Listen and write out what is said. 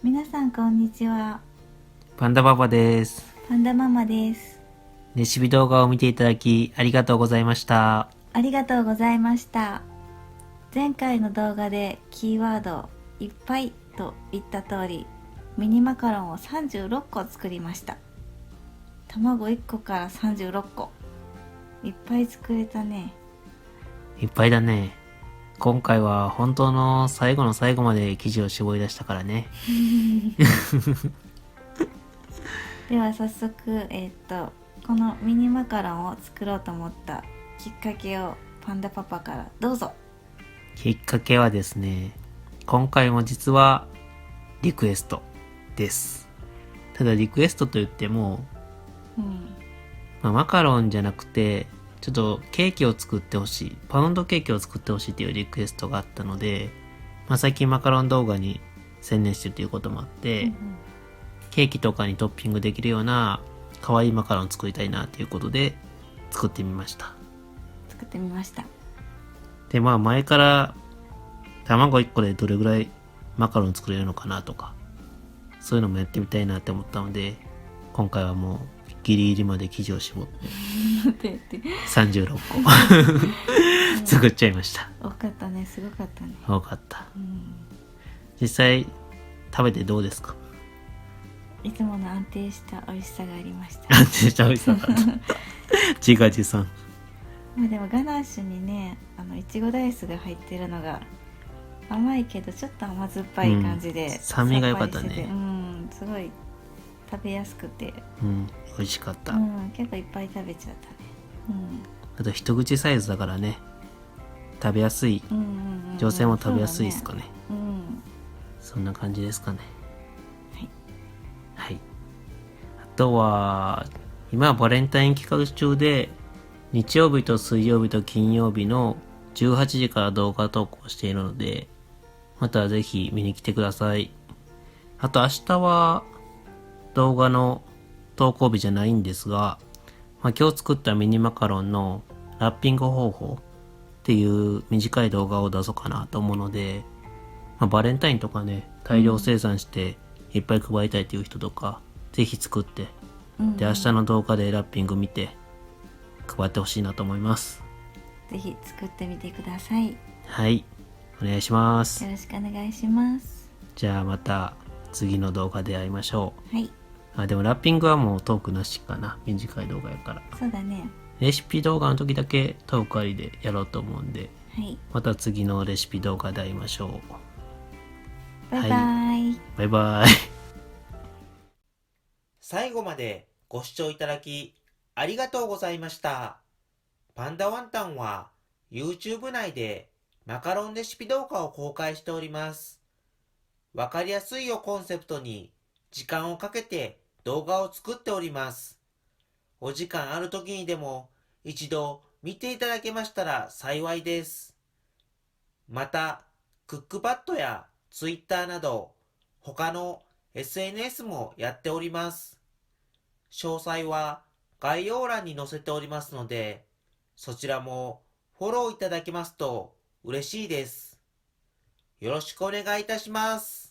皆さんこんにちは。パンダパパです。パンダママです。レシピ動画を見ていただきありがとうございました。ありがとうございました。前回の動画でキーワードいっぱいと言った通り、ミニマカロンを36個作りました。卵1個から36個。いっぱい作れたね。いっぱいだね。今回は本当の最後の最後まで生地を絞り出したからね。では早速、このミニマカロンを作ろうと思ったきっかけをパンダパパからどうぞ。きっかけはですね、今回も実はリクエストです。ただリクエストといっても、マカロンじゃなくて、ちょっとケーキを作ってほしい、パウンドケーキを作ってほしいというリクエストがあったので、最近マカロン動画に専念してるということもあって、ケーキとかにトッピングできるような可愛いマカロン作りたいなということで作ってみました。で、前から卵1個でどれぐらいマカロン作れるのかなとか、そういうのもやってみたいなって思ったので、今回はもうギリギリまで生地を絞って36個作っちゃいました。多かったね、すごかったね。多かった。実際食べてどうですか？いつもの安定した美味しさがありました。安定した美味しさだった。自画自賛。でもガナッシュにね、いちごダイスが入ってるのが甘いけどちょっと甘酸っぱい感じで、酸味が良かったね。すごい食べやすくて、美味しかった。結構いっぱい食べちゃったね。あと一口サイズだからね、食べやすい、女性も食べやすいですかね。そんな感じですかね。はい。あとは今はバレンタイン企画中で、日曜日と水曜日と金曜日の18時から動画投稿しているので、またぜひ見に来てください。あと明日は動画の投稿日じゃないんですが、今日作ったミニマカロンのラッピング方法っていう短い動画を出そうかなと思うので、バレンタインとかね、大量生産していっぱい配りたいという人とか、ぜひ作って、で明日の動画でラッピング見て配ってほしいなと思います。ぜひ作ってみてください。はい、お願いします。よろしくお願いします。じゃあまた次の動画で会いましょう。はい。でもラッピングはもうトークなしかな。短い動画やから。そうだね。レシピ動画の時だけトークありでやろうと思うんで、また次のレシピ動画で会いましょう。バイバイ。バイバイ。最後までご視聴いただきありがとうございました。パンダワンタンは YouTube 内でマカロンレシピ動画を公開しております。わかりやすいをコンセプトに時間をかけて動画を作っております。お時間ある時にでも一度見ていただけましたら幸いです。また、クックパッドや Twitter など他の SNS もやっております。詳細は概要欄に載せておりますので、そちらもフォローいただけますと嬉しいです。よろしくお願いいたします。